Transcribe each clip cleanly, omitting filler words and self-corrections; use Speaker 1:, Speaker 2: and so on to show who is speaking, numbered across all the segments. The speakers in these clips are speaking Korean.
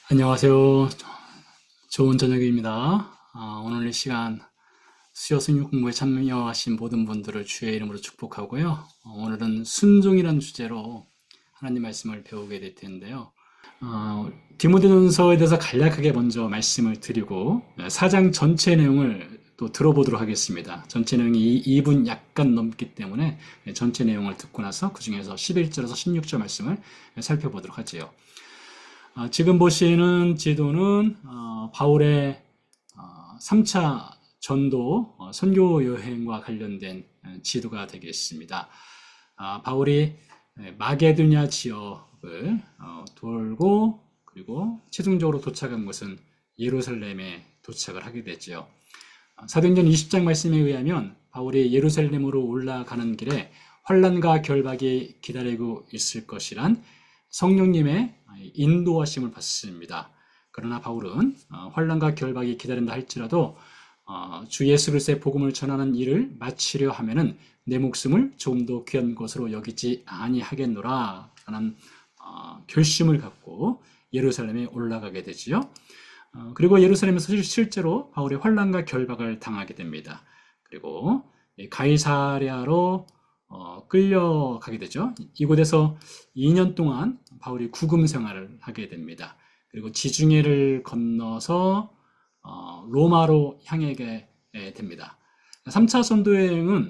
Speaker 1: 안녕하세요. 좋은 저녁입니다. 오늘 이 시간 수요 성경 공부에 참여하신 모든 분들을 주의 이름으로 축복하고요. 오늘은 순종이라는 주제로 하나님 말씀을 배우게 될 텐데요. 디모데전서에 대해서 간략하게 먼저 말씀을 드리고 4장 전체 내용을 또 들어보도록 하겠습니다. 전체 내용이 2분 약간 넘기 때문에 전체 내용을 듣고 나서 그 중에서 11절에서 16절 말씀을 살펴보도록 하지요. 지금 보시는 지도는 바울의 3차 전도 선교 여행과 관련된 지도가 되겠습니다. 바울이 마게도냐 지역을 돌고 그리고 최종적으로 도착한 곳은 예루살렘에 도착을 하게 되죠. 사도행전 20장 말씀에 의하면 바울이 예루살렘으로 올라가는 길에 환난과 결박이 기다리고 있을 것이란 성령님의 인도하심을 받습니다. 그러나 바울은 환난과 결박이 기다린다 할지라도 주 예수 그리스도의 복음을 전하는 일을 마치려 하면은 내 목숨을 조금 더 귀한 것으로 여기지 아니하겠노라 라는 결심을 갖고 예루살렘에 올라가게 되지요. 그리고 예루살렘에서 실제로 바울이 환난과 결박을 당하게 됩니다. 그리고 가이사랴로 끌려가게 되죠. 이곳에서 2년 동안 바울이 구금 생활을 하게 됩니다. 그리고 지중해를 건너서 로마로 향하게 됩니다. 3차 전도여행은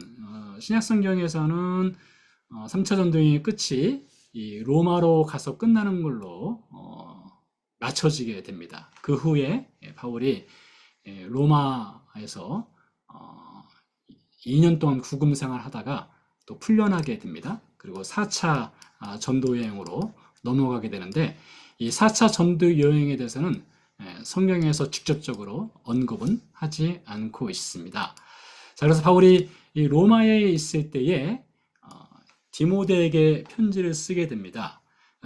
Speaker 1: 신약성경에서는 3차 전도여행의 끝이 이 로마로 가서 끝나는 걸로 맞춰지게 됩니다. 그 후에 바울이 로마에서 2년 동안 구금 생활을 하다가 또 풀려나게 됩니다. 그리고 4차 전도 여행으로 넘어가게 되는데 이 4차 전도 여행에 대해서는 성경에서 직접적으로 언급은 하지 않고 있습니다. 자, 그래서 바울이 이 로마에 있을 때에 디모데에게 편지를 쓰게 됩니다.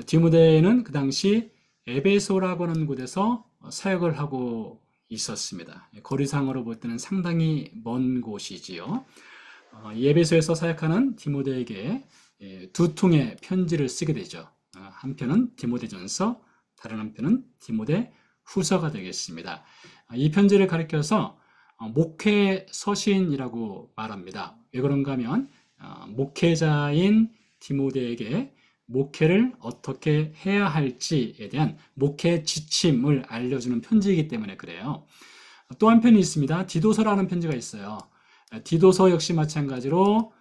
Speaker 1: 디모데는 그 당시 에베소라고 하는 곳에서 사역을 하고 있었습니다. 거리상으로 볼 때는 상당히 먼 곳이지요. 에베소에서 사역하는 디모데에게 두 통의 편지를 쓰게 되죠. 한 편은 디모데전서, 다른 한편은 디모데 후서가 되겠습니다. 이 편지를 가리켜서 목회 서신이라고 말합니다. 왜 그런가 하면 목회자인 디모데에게 목회를 어떻게 해야 할지에 대한 목회 지침을 알려주는 편지이기 때문에 그래요. 또 한 편이 있습니다. 디도서라는 편지가 있어요. 디도서 역시 마찬가지로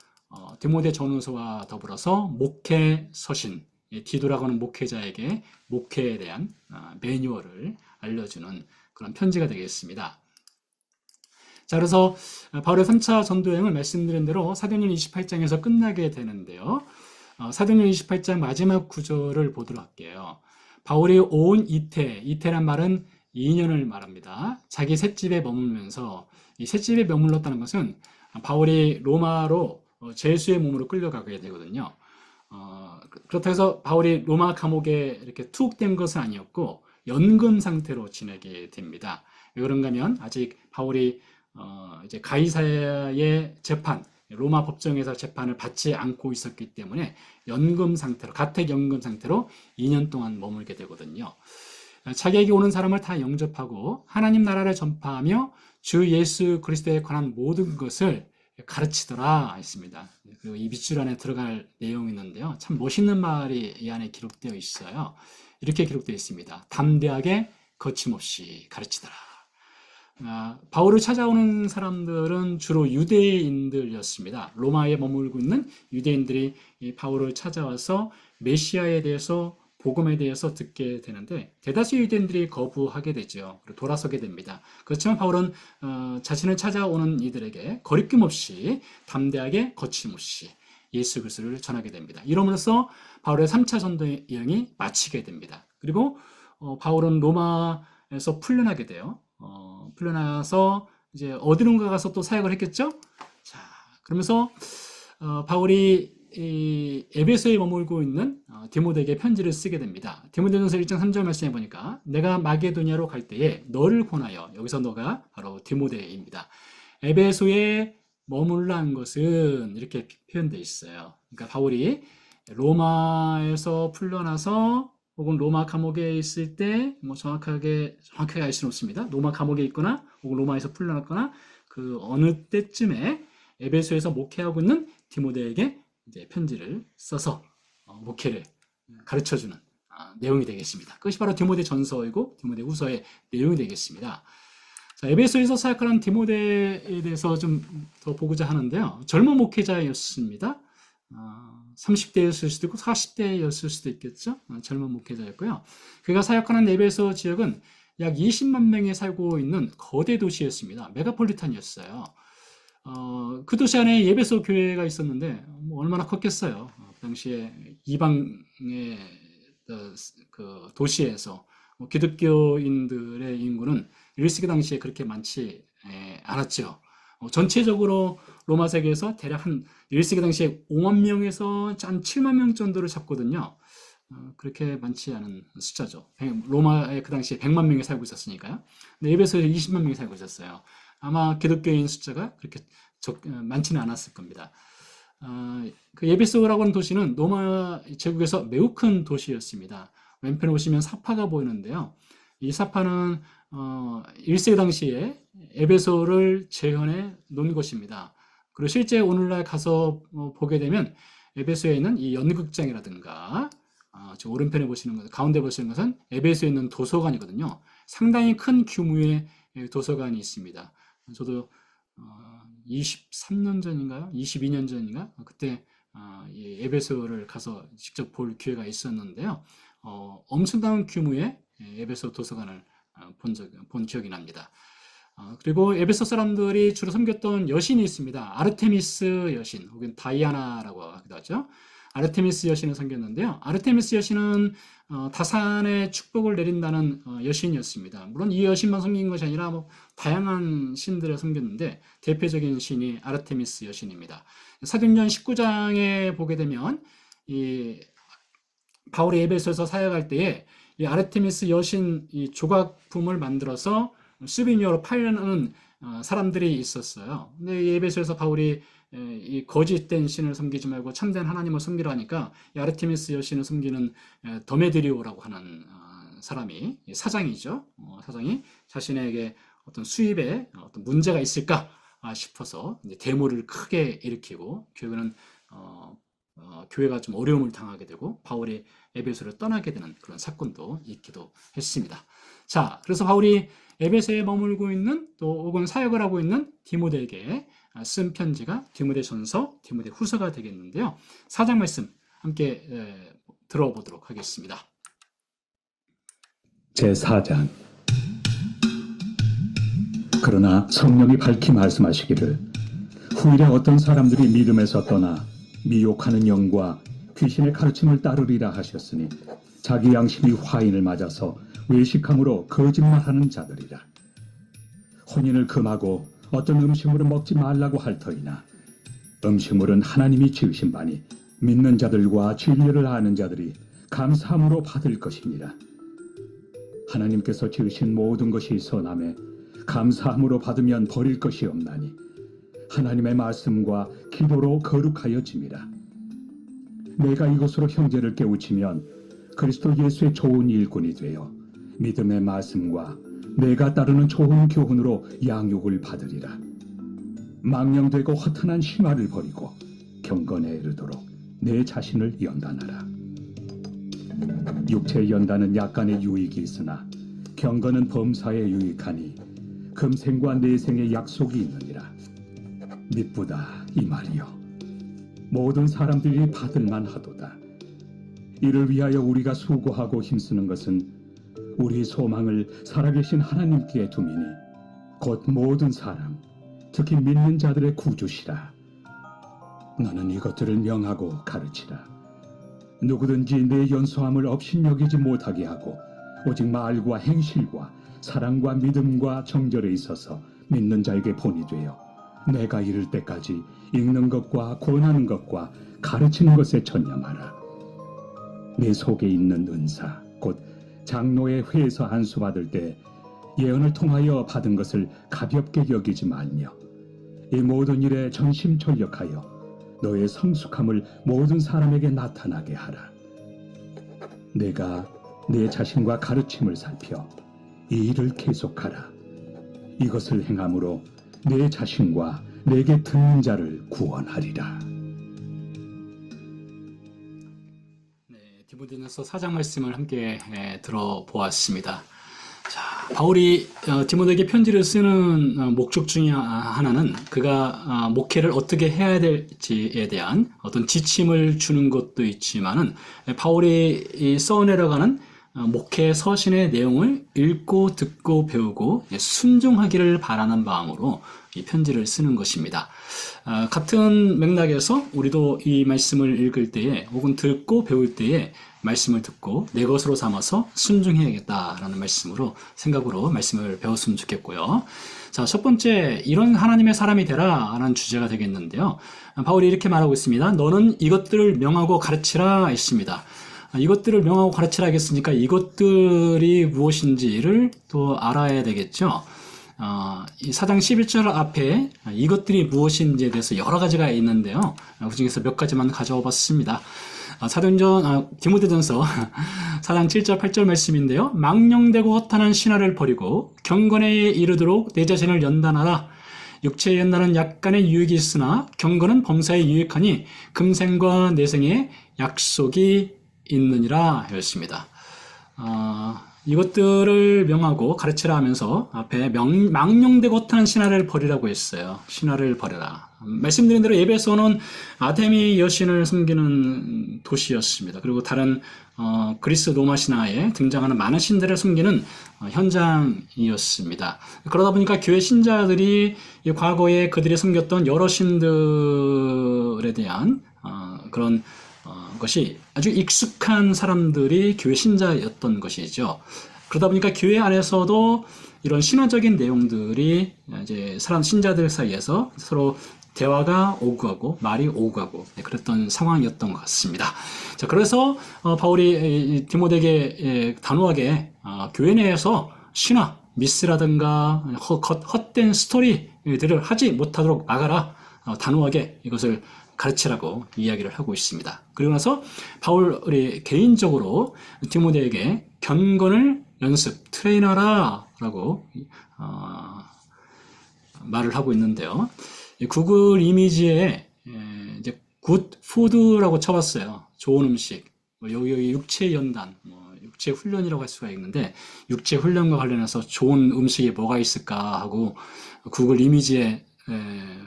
Speaker 1: 디모데 전후서와 더불어서 목회 서신, 디도라고 하는 목회자에게 목회에 대한 매뉴얼을 알려주는 그런 편지가 되겠습니다. 자, 그래서 바울의 3차 전도여행을 말씀드린 대로 사도행전 28장에서 끝나게 되는데요. 사도행전 28장 마지막 구절을 보도록 할게요. 바울이 온 이태란 말은 2년을 말합니다. 자기 셋집에 머물면서 이 셋집에 머물렀다는 것은 바울이 로마로 제수의 몸으로 끌려가게 되거든요. 그렇다고 해서 바울이 로마 감옥에 이렇게 투옥된 것은 아니었고 연금 상태로 지내게 됩니다. 왜 그런가 하면 아직 바울이 이제 가이사야의 재판, 로마 법정에서 재판을 받지 않고 있었기 때문에 연금 상태로, 가택 연금 상태로 2년 동안 머물게 되거든요. 자기에게 오는 사람을 다 영접하고 하나님 나라를 전파하며 주 예수 그리스도에 관한 모든 것을 가르치더라 했습니다. 그리고 이 밑줄 안에 들어갈 내용이 있는데요. 참 멋있는 말이 이 안에 기록되어 있어요. 이렇게 기록되어 있습니다. 담대하게 거침없이 가르치더라. 바울을 찾아오는 사람들은 주로 유대인들이었습니다. 로마에 머물고 있는 유대인들이 이 바울을 찾아와서 메시아에 대해서 복음에 대해서 듣게 되는데 대다수 유대인들이 거부하게 되죠. 그리고 돌아서게 됩니다. 그렇지만 바울은 자신을 찾아오는 이들에게 거리낌 없이 담대하게 거침없이 예수 그리스도를 전하게 됩니다. 이러면서 바울의 3차 전도 여행이 마치게 됩니다. 그리고 바울은 로마에서 풀려나게 돼요. 풀려나서 이제 어디론가 가서 또 사역을 했겠죠? 자, 그러면서 바울이 이 에베소에 머물고 있는 디모데에게 편지를 쓰게 됩니다. 디모데전서 1장 3절 말씀해 보니까 내가 마게도냐로 갈 때에 너를 권하여, 여기서 너가 바로 디모데입니다. 에베소에 머물라 한 것은 이렇게 표현되어 있어요. 그러니까 바울이 로마에서 풀려나서 혹은 로마 감옥에 있을 때 뭐 정확하게 알 수는 없습니다. 로마 감옥에 있거나 혹은 로마에서 풀려났거나 그 어느 때쯤에 에베소에서 목회하고 있는 디모데에게 이제 편지를 써서 목회를 가르쳐주는 내용이 되겠습니다. 그것이 바로 디모데 전서이고 디모데 후서의 내용이 되겠습니다. 자, 에베소에서 사역하는 디모데에 대해서 좀 더 보고자 하는데요. 젊은 목회자였습니다. 30대였을 수도 있고 40대였을 수도 있겠죠. 젊은 목회자였고요. 그가 사역하는 에베소 지역은 약 20만 명이 살고 있는 거대 도시였습니다. 메가폴리탄이었어요. 그 도시 안에 에베소 교회가 있었는데 뭐 얼마나 컸겠어요. 그 당시에 이방의 그 도시에서 기독교인들의 인구는 1세기 당시에 그렇게 많지 않았죠. 전체적으로 로마 세계에서 대략 한 1세기 당시에 5만 명에서 한 7만 명 정도를 잡거든요. 그렇게 많지 않은 숫자죠. 로마에 그 당시에 100만 명이 살고 있었으니까요. 근데 에베소에 20만 명이 살고 있었어요. 아마 기독교인 숫자가 그렇게 많지는 않았을 겁니다. 그 에베소라고 하는 도시는 로마 제국에서 매우 큰 도시였습니다. 왼편에 보시면 사파가 보이는데요. 이 사파는 1세기 당시에 에베소를 재현해 놓은 것입니다. 그리고 실제 오늘날 가서 보게 되면 에베소에 있는 이 연극장이라든가 지금 오른편에 보시는 것, 가운데 보시는 것은 에베소에 있는 도서관이거든요. 상당히 큰 규모의 도서관이 있습니다. 저도 23년 전인가요? 22년 전인가? 그때 이 에베소를 가서 직접 볼 기회가 있었는데요. 엄청난 규모의 에베소 도서관을 본 기억이 납니다. 그리고 에베소 사람들이 주로 섬겼던 여신이 있습니다. 아르테미스 여신 혹은 다이아나라고 하기도 하죠. 아르테미스 여신을 섬겼는데요. 아르테미스 여신은 다산의 축복을 내린다는 여신이었습니다. 물론 이 여신만 섬긴 것이 아니라 뭐 다양한 신들을 섬겼는데 대표적인 신이 아르테미스 여신입니다. 사도행전 19장에 보게 되면 이 바울이 에베소에서 사역할 때에 이 아르테미스 여신 이 조각품을 만들어서 수비니어로 팔려는 사람들이 있었어요. 근데 이 에베소에서 바울이 이 거짓된 신을 섬기지 말고 참된 하나님을 섬기라 하니까 이 아르테미스 여신을 섬기는 더메드리오라고 하는 사람이 사장이죠. 사장이 자신에게 어떤 수입에 어떤 문제가 있을까 싶어서 이제 데모를 크게 일으키고 교회가 좀 어려움을 당하게 되고 바울이 에베소를 떠나게 되는 그런 사건도 있기도 했습니다. 자, 그래서 바울이 에베소에 머물고 있는 또 혹은 사역을 하고 있는 디모데에게 쓴 편지가 디모데 전서, 디모데 후서가 되겠는데요. 4장 말씀 함께 들어보도록 하겠습니다.
Speaker 2: 제4장. 그러나 성령이 밝히 말씀하시기를 후일에 어떤 사람들이 믿음에서 떠나 미혹하는 영과 귀신의 가르침을 따르리라 하셨으니 자기 양심이 화인을 맞아서 외식함으로 거짓말하는 자들이라. 혼인을 금하고 어떤 음식물을 먹지 말라고 할 터이나 음식물은 하나님이 지으신 바니 믿는 자들과 진리를 아는 자들이 감사함으로 받을 것이니라. 하나님께서 지으신 모든 것이 선하매 감사함으로 받으면 버릴 것이 없나니 하나님의 말씀과 기도로 거룩하여짐이라. 내가 이것으로 형제를 깨우치면 그리스도 예수의 좋은 일꾼이 되어 믿음의 말씀과 내가 따르는 좋은 교훈으로 양육을 받으리라. 망령되고 허탄한 심화를 버리고 경건에 이르도록 내 자신을 연단하라. 육체의 연단은 약간의 유익이 있으나 경건은 범사에 유익하니 금생과 내생의 약속이 있느니라. 미쁘다 이 말이요 모든 사람들이 받을만 하도다. 이를 위하여 우리가 수고하고 힘쓰는 것은 우리 소망을 살아계신 하나님께 두미니 곧 모든 사람 특히 믿는 자들의 구주시라. 너는 이것들을 명하고 가르치라. 누구든지 내 연소함을 업신여기지 못하게 하고 오직 말과 행실과 사랑과 믿음과 정절에 있어서 믿는 자에게 본이 되어 내가 이를 때까지 읽는 것과 권하는 것과 가르치는 것에 전념하라. 내 속에 있는 은사 곧 장로의 회에서 안수 받을 때 예언을 통하여 받은 것을 가볍게 여기지 말며 이 모든 일에 전심전력하여 너의 성숙함을 모든 사람에게 나타나게 하라. 내가 내 자신과 가르침을 살펴 이 일을 계속하라. 이것을 행함으로 내 자신과 내게 듣는 자를 구원하리라.
Speaker 1: 네, 디모데전서 4장 말씀을 함께 들어보았습니다. 자, 바울이 디모데에게 편지를 쓰는 목적 중에 하나는 그가 목회를 어떻게 해야 될지에 대한 어떤 지침을 주는 것도 있지만은 바울이 써내려가는 목회 서신의 내용을 읽고 듣고 배우고 순종하기를 바라는 마음으로 이 편지를 쓰는 것입니다. 같은 맥락에서 우리도 이 말씀을 읽을 때에 혹은 듣고 배울 때에 말씀을 듣고 내 것으로 삼아서 순종해야겠다라는 생각으로 말씀을 배웠으면 좋겠고요. 자, 첫 번째, 이런 하나님의 사람이 되라 라는 주제가 되겠는데요. 바울이 이렇게 말하고 있습니다. 너는 이것들을 명하고 가르치라 했습니다. 이것들을 명하고 가르치라 했으니까 이것들이 무엇인지를 또 알아야 되겠죠. 이 4장 11절 앞에 이것들이 무엇인지에 대해서 여러 가지가 있는데요. 그 중에서 몇 가지만 가져와 봤습니다. 디모데전서 4장 7절 8절 말씀인데요. 망령되고 허탄한 신화를 버리고 경건에 이르도록 내 자신을 연단하라. 육체의 연단은 약간의 유익이 있으나 경건은 범사에 유익하니 금생과 내생에 약속이 있느니라 하였습니다. 이것들을 명하고 가르치라 하면서 앞에 망령되고 허탄한 신화를 버리라고 했어요. 신화를 버려라. 말씀드린 대로 에베소는 아데미 여신을 섬기는 도시였습니다. 그리고 다른 그리스 로마 신화에 등장하는 많은 신들을 섬기는 현장이었습니다. 그러다 보니까 교회 신자들이 과거에 그들이 섬겼던 여러 신들에 대한 그런 것이 아주 익숙한 사람들이 교회 신자였던 것이죠. 그러다 보니까 교회 안에서도 이런 신화적인 내용들이 이제 신자들 사이에서 서로 대화가 오고 가고 말이 오고 가고 그랬던 상황이었던 것 같습니다. 자, 그래서 바울이 디모데에게 단호하게 교회 내에서 신화, 미스라든가 헛된 스토리들을 하지 못하도록 막아라. 단호하게 이것을 가르치라고 이야기를 하고 있습니다. 그리고 나서 바울이 개인적으로 디모데에게 견건을 연습, 트레이너라 라고 말을 하고 있는데요. 구글 이미지에 이제 굿 푸드라고 쳐봤어요. 좋은 음식, 여기 육체 연단, 육체 훈련이라고 할 수가 있는데 육체 훈련과 관련해서 좋은 음식이 뭐가 있을까 하고 구글 이미지에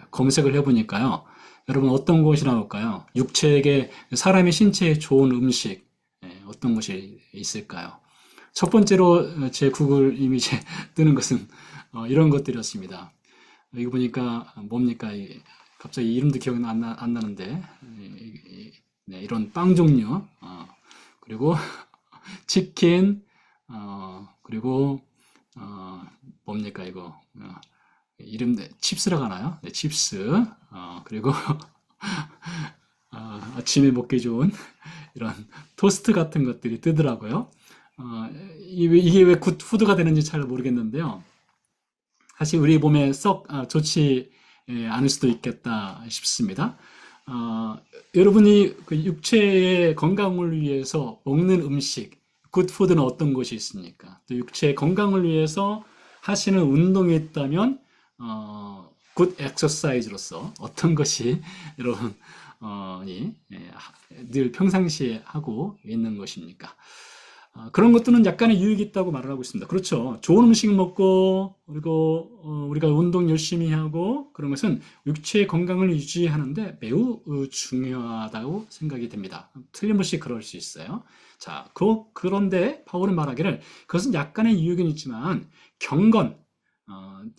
Speaker 1: 검색을 해보니까요. 여러분 어떤 것이 나올까요? 육체에게 사람의 신체에 좋은 음식 어떤 것이 있을까요? 첫 번째로 제 구글 이미지에 뜨는 것은 이런 것들이었습니다. 여기 보니까 뭡니까? 갑자기 이름도 기억이 안 나는데 네, 이런 빵 종류 그리고 치킨 그리고 뭡니까 이거 이름 칩스라고 하나요? 네, 칩스 그리고 아침에 먹기 좋은 이런 토스트 같은 것들이 뜨더라고요. 이게 왜 굿푸드가 되는지 잘 모르겠는데요. 사실 우리 몸에 썩 좋지 않을 수도 있겠다 싶습니다. 여러분이 그 육체의 건강을 위해서 먹는 음식, 굿푸드는 어떤 것이 있습니까? 또 육체의 건강을 위해서 하시는 운동이 있다면 굿 엑서사이즈로서 어떤 것이 여러분이 늘 평상시에 하고 있는 것입니까? 그런 것들은 약간의 유익이 있다고 말을 하고 있습니다. 그렇죠. 좋은 음식 먹고 그리고 우리가 운동 열심히 하고 그런 것은 육체의 건강을 유지하는데 매우 중요하다고 생각이 됩니다. 틀림없이 그럴 수 있어요. 자, 그런데 바울은 말하기를 그것은 약간의 유익은 있지만 경건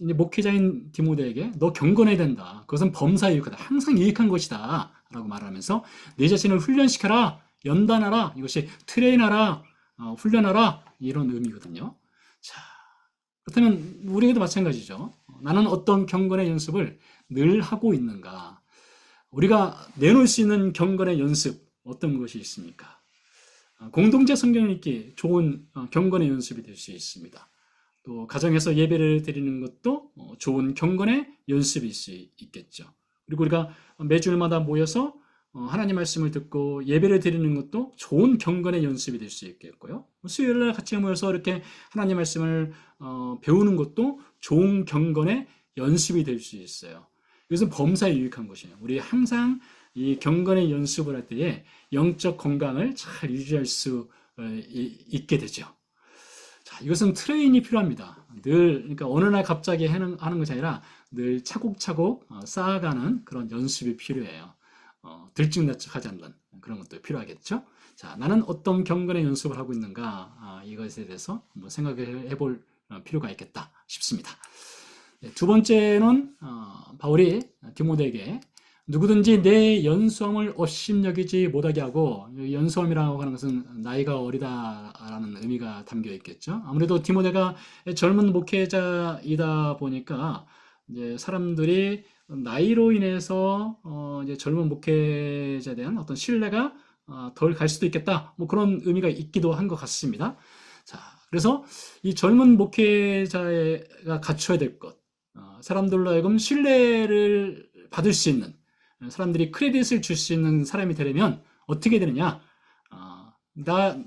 Speaker 1: 이제 목회자인 디모데에게 너 경건해야 된다. 그것은 범사에 유익하다. 항상 유익한 것이다. 라고 말하면서 내 자신을 훈련시켜라. 연단하라. 이것이 트레인하라. 훈련하라. 이런 의미거든요. 자, 그렇다면 우리에게도 마찬가지죠. 나는 어떤 경건의 연습을 늘 하고 있는가? 우리가 내놓을 수 있는 경건의 연습 어떤 것이 있습니까? 공동체 성경 읽기 좋은 경건의 연습이 될 수 있습니다. 또 가정에서 예배를 드리는 것도 좋은 경건의 연습일 수 있겠죠. 그리고 우리가 매주일마다 모여서 하나님 말씀을 듣고 예배를 드리는 것도 좋은 경건의 연습이 될 수 있겠고요. 수요일날 같이 모여서 이렇게 하나님 말씀을 배우는 것도 좋은 경건의 연습이 될 수 있어요. 이것은 범사에 유익한 것이에요. 우리 항상 이 경건의 연습을 할 때에 영적 건강을 잘 유지할 수 있게 되죠. 자, 이것은 트레이닝이 필요합니다. 그러니까 어느 날 갑자기 하는 것이 아니라 늘 차곡차곡 쌓아가는 그런 연습이 필요해요. 들쭉날쭉하지 않는 그런 것도 필요하겠죠. 자, 나는 어떤 경건의 연습을 하고 있는가, 이것에 대해서 한번 생각해 볼 필요가 있겠다 싶습니다. 네, 두 번째는 바울이 디모데에게 누구든지 내 연수함을 업신여기지 못하게 하고, 연수함이라고 하는 것은 나이가 어리다라는 의미가 담겨 있겠죠. 아무래도 디모데가 젊은 목회자이다 보니까 이제 사람들이 나이로 인해서 이제 젊은 목회자에 대한 어떤 신뢰가 덜 갈 수도 있겠다. 뭐 그런 의미가 있기도 한 것 같습니다. 자, 그래서 이 젊은 목회자가 갖춰야 될 것, 사람들로 하여금 신뢰를 받을 수 있는, 사람들이 크레딧을 줄 수 있는 사람이 되려면 어떻게 되느냐?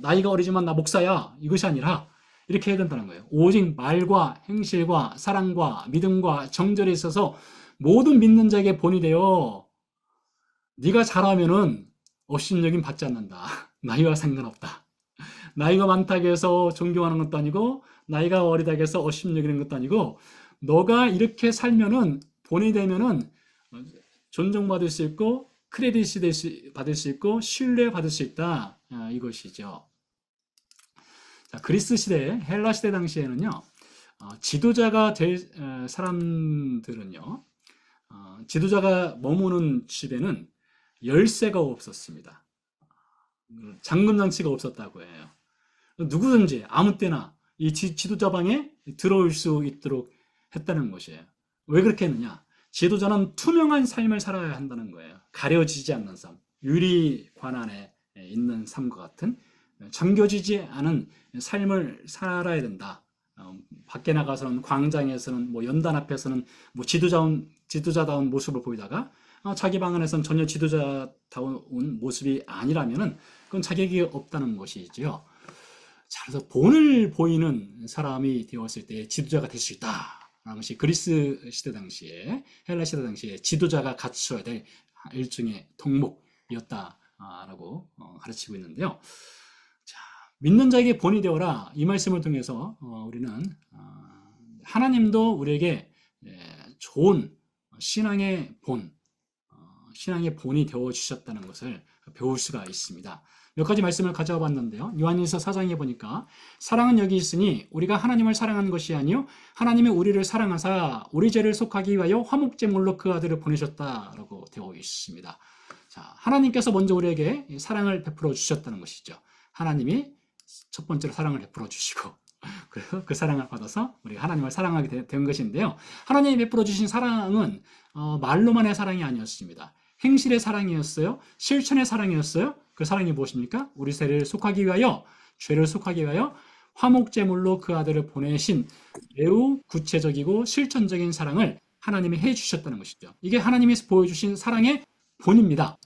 Speaker 1: 나이가 어리지만 나 목사야. 이것이 아니라 이렇게 해야 된다는 거예요. 오직 말과 행실과 사랑과 믿음과 정절에 있어서 모든 믿는 자에게 본이 되어 네가 잘하면은 업신여김 받지 않는다. 나이와 상관없다. 나이가 많다고 해서 존경하는 것도 아니고 나이가 어리다고 해서 업신여기는 것도 아니고 너가 이렇게 살면은 본이 되면은 존중받을 수 있고 크레딧이 받을 수 있고 신뢰받을 수 있다. 이것이죠. 자, 그리스 시대, 헬라 시대 당시에는요, 지도자가 될 사람들은요, 지도자가 머무는 집에는 열쇠가 없었습니다. 잠금 장치가 없었다고 해요. 누구든지 아무 때나 이 지도자 방에 들어올 수 있도록 했다는 것이에요. 왜 그렇게 했느냐? 지도자는 투명한 삶을 살아야 한다는 거예요. 가려지지 않는 삶, 유리관 안에 있는 삶과 같은 잠겨지지 않은 삶을 살아야 된다. 밖에 나가서는 광장에서는 뭐 연단 앞에서는 뭐 지도자다운 모습을 보이다가 자기 방 안에서는 전혀 지도자다운 모습이 아니라면은 그건 자격이 없다는 것이지요. 자, 그래서 본을 보이는 사람이 되었을 때 지도자가 될 수 있다. 라는 것이 그리스 시대 당시에, 헬라 시대 당시에 지도자가 갖춰야 될 일종의 덕목이었다라고 가르치고 있는데요. 자, 믿는 자에게 본이 되어라. 이 말씀을 통해서 우리는 하나님도 우리에게 좋은 신앙의 본이 되어 주셨다는 것을 배울 수가 있습니다. 몇 가지 말씀을 가져와 봤는데요. 요한일서 4장에 보니까 사랑은 여기 있으니 우리가 하나님을 사랑한 것이 아니요 하나님이 우리를 사랑하사 우리 죄를 속하기 위하여 화목제물로 그 아들을 보내셨다라고 되어 있습니다. 자, 하나님께서 먼저 우리에게 사랑을 베풀어 주셨다는 것이죠. 하나님이 첫 번째로 사랑을 베풀어 주시고 그래서 그 사랑을 받아서 우리가 하나님을 사랑하게 된 것인데요. 하나님이 베풀어 주신 사랑은 말로만의 사랑이 아니었습니다. 행실의 사랑이었어요. 실천의 사랑이었어요. 그 사랑이 무엇입니까? 우리 죄를 속하기 위하여 화목제물로 그 아들을 보내신 매우 구체적이고 실천적인 사랑을 하나님이 해주셨다는 것이죠. 이게 하나님이 보여주신 사랑의 본입니다.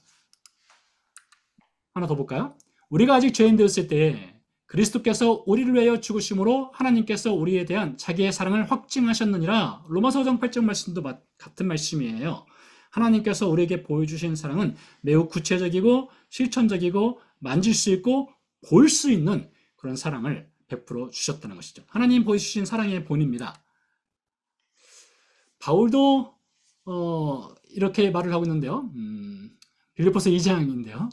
Speaker 1: 하나 더 볼까요? 우리가 아직 죄인 되었을 때 그리스도께서 우리를 위하여 죽으심으로 하나님께서 우리에 대한 자기의 사랑을 확증하셨느니라. 로마서 5장 8절 말씀도 같은 말씀이에요. 하나님께서 우리에게 보여주신 사랑은 매우 구체적이고 실천적이고 만질 수 있고 볼 수 있는 그런 사랑을 베풀어 주셨다는 것이죠. 하나님 보여주신 사랑의 본입니다. 바울도 이렇게 말을 하고 있는데요. 빌립보서 2장인데요.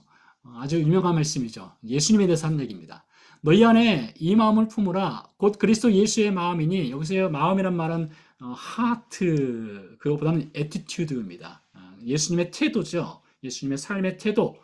Speaker 1: 아주 유명한 말씀이죠. 예수님에 대해서 하는 얘기입니다. 너희 안에 이 마음을 품으라. 곧 그리스도 예수의 마음이니 여기서 마음이란 말은 하트 그것보다는 애티튜드입니다. 예수님의 태도죠. 예수님의 삶의 태도.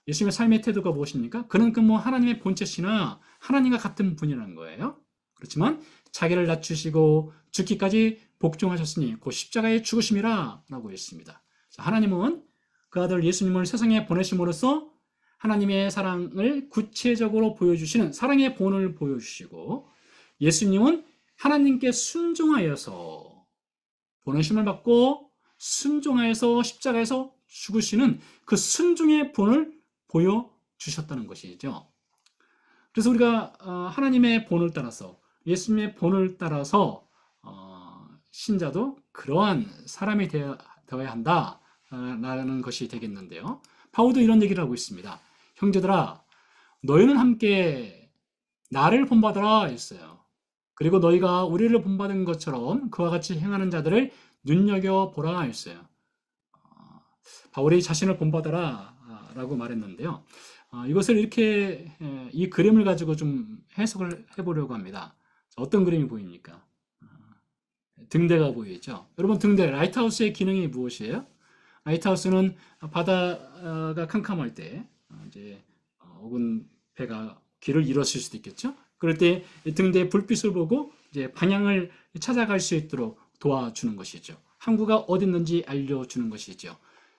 Speaker 1: 예수님의 삶의 태도가 무엇입니까? 그는 뭐 하나님의 본체시나 하나님과 같은 분이라는 거예요. 그렇지만 자기를 낮추시고 죽기까지 복종하셨으니 그 십자가의 죽으심이라 라고 했습니다. 하나님은 그 아들 예수님을 세상에 보내심으로써 하나님의 사랑을 구체적으로 보여주시는 사랑의 본을 보여주시고 예수님은 하나님께 순종하여서 보내심을 받고 순종하여서 십자가에서 죽으시는 그 순종의 본을 보여주셨다는 것이죠. 그래서 우리가 하나님의 본을 따라서, 예수님의 본을 따라서 신자도 그러한 사람이 되어야 한다라는 것이 되겠는데요. 바울도 이런 얘기를 하고 있습니다. 형제들아, 너희는 함께 나를 본받아라 했어요. 그리고 너희가 우리를 본받은 것처럼 그와 같이 행하는 자들을 눈여겨보라 했어요. 바울이 자신을 본받아라 라고 말했는데요. 이것을 이렇게 이 그림을 가지고 좀 해석을 해보려고 합니다. 어떤 그림이 보입니까? 등대가 보이죠. 여러분, 등대, 라이트하우스의 기능이 무엇이에요? 라이트하우스는 바다가 캄캄할 때 이제 혹은 배가 길을 잃었을 수도 있겠죠. 그럴 때 등대의 불빛을 보고 이제 방향을 찾아갈 수 있도록 도와주는 것이죠. 항구가 어디 있는지 알려주는 것이죠.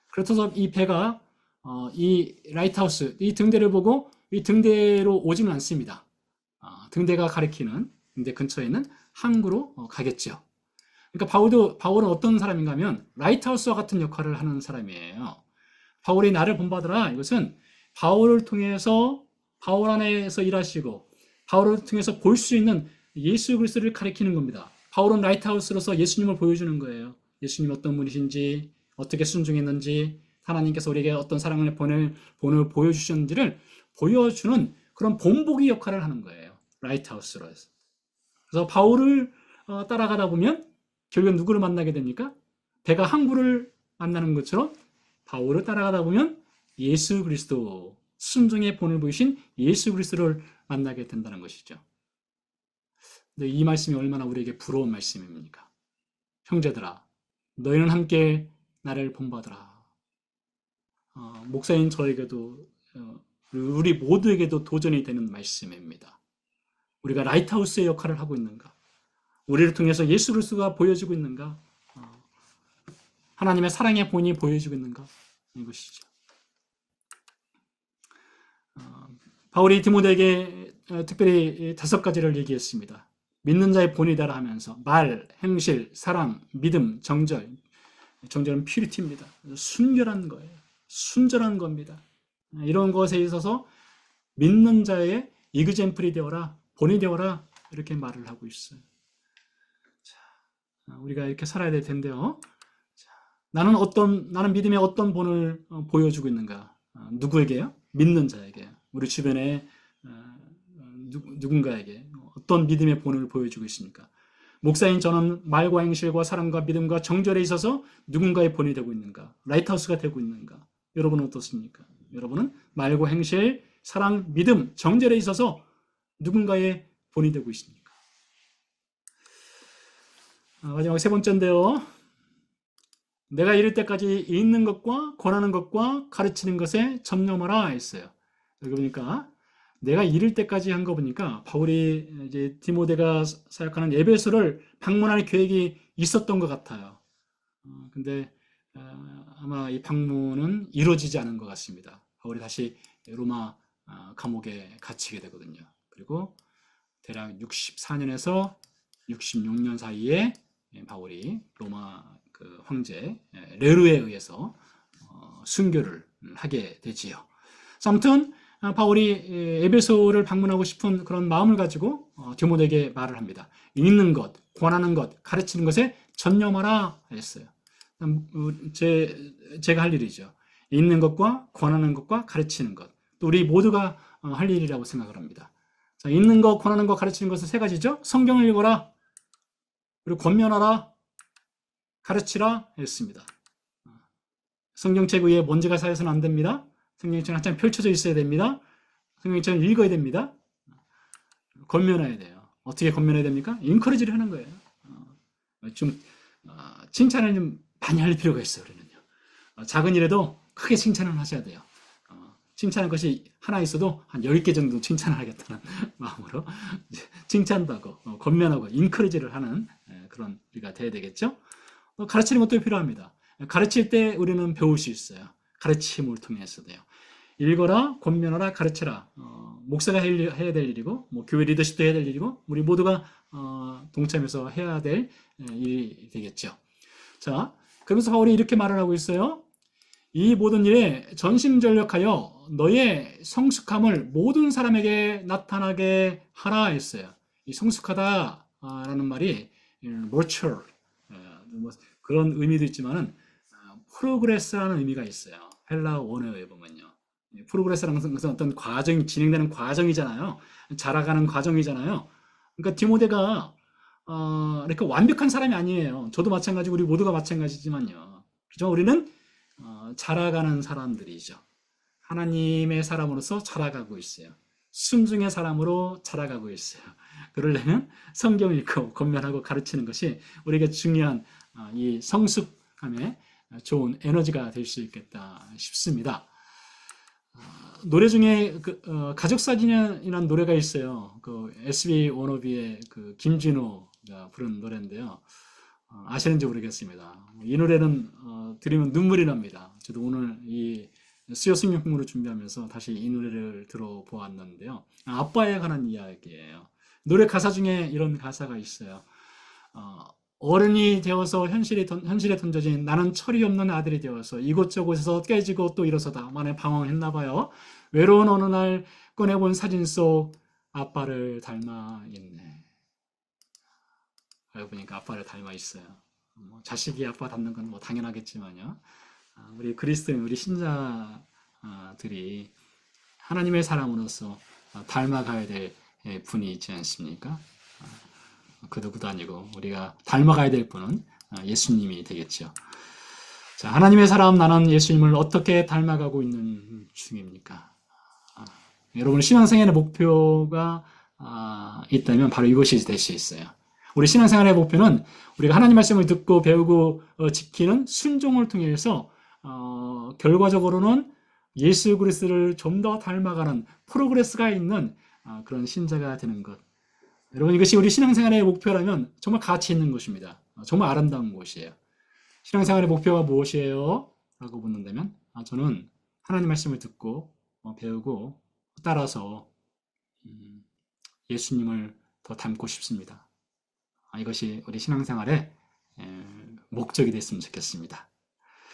Speaker 1: 그렇다서 이 배가 이 라이트하우스, 이 등대를 보고 이 등대로 오지는 않습니다. 등대가 가리키는 등대 근처에 있는 항구로 가겠죠. 그러니까 바울은 어떤 사람인가 하면 라이트하우스와 같은 역할을 하는 사람이에요. 바울이 나를 본받으라, 이것은 바울을 통해서, 바울 안에서 일하시고 바울을 통해서 볼 수 있는 예수 그리스도를 가리키는 겁니다. 바울은 라이트하우스로서 예수님을 보여주는 거예요. 예수님 어떤 분이신지, 어떻게 순종했는지, 하나님께서 우리에게 어떤 사랑을 본을 보여주셨는지를 보여주는 그런 본보기 역할을 하는 거예요. 라이트하우스로서. 그래서 바울을 따라가다 보면 결국 누구를 만나게 됩니까? 배가 항구를 만나는 것처럼 바울을 따라가다 보면 예수 그리스도, 순종의 본을 보이신 예수 그리스도를 만나게 된다는 것이죠. 근데 이 말씀이 얼마나 우리에게 부러운 말씀입니까? 형제들아, 너희는 함께 나를 본받으라. 목사인 저에게도 우리 모두에게도 도전이 되는 말씀입니다. 우리가 라이트하우스의 역할을 하고 있는가? 우리를 통해서 예수 그리스도가 보여지고 있는가? 하나님의 사랑의 본이 보여지고 있는가? 이것이죠. 바울이 디모데에게 특별히 5가지를 얘기했습니다. 믿는 자의 본이다라 하면서 말, 행실, 사랑, 믿음, 정절. 정절은 퓨리티입니다. 순결한 거예요. 순전한 겁니다. 이런 것에 있어서 믿는 자의 이그젠플이 되어라, 본이 되어라, 이렇게 말을 하고 있어요. 자, 우리가 이렇게 살아야 될 텐데요. 자, 나는 믿음의 어떤 본을 보여주고 있는가? 누구에게요? 믿는 자에게. 우리 주변에 누군가에게 어떤 믿음의 본을 보여주고 있습니까? 목사인 저는 말과 행실과 사랑과 믿음과 정절에 있어서 누군가의 본이 되고 있는가? 라이트하우스가 되고 있는가? 여러분은 어떻습니까? 여러분은 말과 행실, 사랑, 믿음, 정절에 있어서 누군가의 본이 되고 있습니까? 마지막 3번째인데요. 내가 이를 때까지 읽는 것과 권하는 것과 가르치는 것에 전념하라 했어요. 여기 보니까 내가 이를 때까지 한 거 보니까 바울이 이제 디모데가 사역하는 에베소를 방문할 계획이 있었던 것 같아요. 근데 아마 이 방문은 이루어지지 않은 것 같습니다. 바울이 다시 로마 감옥에 갇히게 되거든요. 그리고 대략 64년에서 66년 사이에 바울이 로마 그 황제 네로에 의해서 순교를 하게 되지요. 아무튼 바울이 에베소를 방문하고 싶은 그런 마음을 가지고 디모데에게 말을 합니다. 읽는 것, 권하는 것, 가르치는 것에 전념하라 했어요. 제가 할 일이죠. 읽는 것과 권하는 것과 가르치는 것. 또 우리 모두가 할 일이라고 생각을 합니다. 자, 읽는 것, 권하는 것, 가르치는 것은 3가지죠. 성경을 읽어라. 그리고 권면하라. 가르치라 했습니다. 성경책 위에 먼지가 쌓여서는 안 됩니다. 성경책은 한참 펼쳐져 있어야 됩니다. 성경책은 읽어야 됩니다. 권면해야 돼요. 어떻게 권면해야 됩니까? 인커리지를 하는 거예요. 좀 칭찬을 좀 많이 할 필요가 있어요. 우리는요. 작은 일에도 크게 칭찬을 하셔야 돼요. 칭찬할 것이 하나 있어도 한 10개 정도 칭찬을 하겠다는 마음으로 칭찬도 하고 권면하고 인커리지를 하는 그런 우리가 돼야 되겠죠. 가르치는 것도 필요합니다. 가르칠 때 우리는 배울 수 있어요. 가르침을 통해서도요. 읽어라, 권면하라, 가르쳐라. 목사가 해야 될 일이고, 교회 리더십도 해야 될 일이고, 우리 모두가 동참해서 해야 될 일이 되겠죠. 자, 그러면서 바울이 이렇게 말을 하고 있어요. 이 모든 일에 전심전력하여 너의 성숙함을 모든 사람에게 나타나게 하라 했어요. 이 성숙하다라는 말이 mature, 뭐 그런 의미도 있지만은 프로그레스라는 의미가 있어요. 헬라 원어에 보면요. 프로그레스라는 것은 어떤 과정이 진행되는 과정이잖아요. 자라가는 과정이잖아요. 그러니까 디모데가 이렇게 완벽한 사람이 아니에요. 저도 마찬가지고 우리 모두가 마찬가지지만요. 그죠? 우리는 자라가는 사람들이죠. 하나님의 사람으로서 자라가고 있어요. 순종의 사람으로 자라가고 있어요. 그러려면 성경 읽고 권면하고 가르치는 것이 우리에게 중요한 이 성숙함에 좋은 에너지가 될 수 있겠다 싶습니다. 노래 중에 가족사진이라는 노래가 있어요. 그 SB 워너비의 그 김진호가 부른 노래인데요. 아시는지 모르겠습니다. 이 노래는 들으면 눈물이 납니다. 저도 오늘 이 수요 성경공부를 준비하면서 다시 이 노래를 들어보았는데요. 아빠에 관한 이야기예요. 노래 가사 중에 이런 가사가 있어요. 어른이 되어서 현실에 던져진 나는 철이 없는 아들이 되어서 이곳저곳에서 깨지고 또 일어서다 만에 방황했나 봐요. 외로운 어느 날 꺼내본 사진 속 아빠를 닮아 있네. 알고 보니까 아빠를 닮아 있어요. 뭐 자식이 아빠 닮는 건 뭐 당연하겠지만요. 우리 그리스도인, 우리 신자들이 하나님의 사람으로서 닮아가야 될 분이 있지 않습니까? 그 누구도 아니고 우리가 닮아가야 될 분은 예수님이 되겠죠. 자, 하나님의 사람 나는 예수님을 어떻게 닮아가고 있는 중입니까? 여러분 신앙생활의 목표가 있다면 바로 이것이 될 수 있어요. 우리 신앙생활의 목표는 우리가 하나님 말씀을 듣고 배우고 지키는 순종을 통해서 결과적으로는 예수 그리스도를 좀 더 닮아가는 프로그레스가 있는 그런 신자가 되는 것. 여러분 이것이 우리 신앙생활의 목표라면 정말 가치 있는 것입니다. 정말 아름다운 것이에요. 신앙생활의 목표가 무엇이에요? 라고 묻는다면 저는 하나님 말씀을 듣고 배우고 따라서 예수님을 더 닮고 싶습니다. 이것이 우리 신앙생활의 목적이 됐으면 좋겠습니다.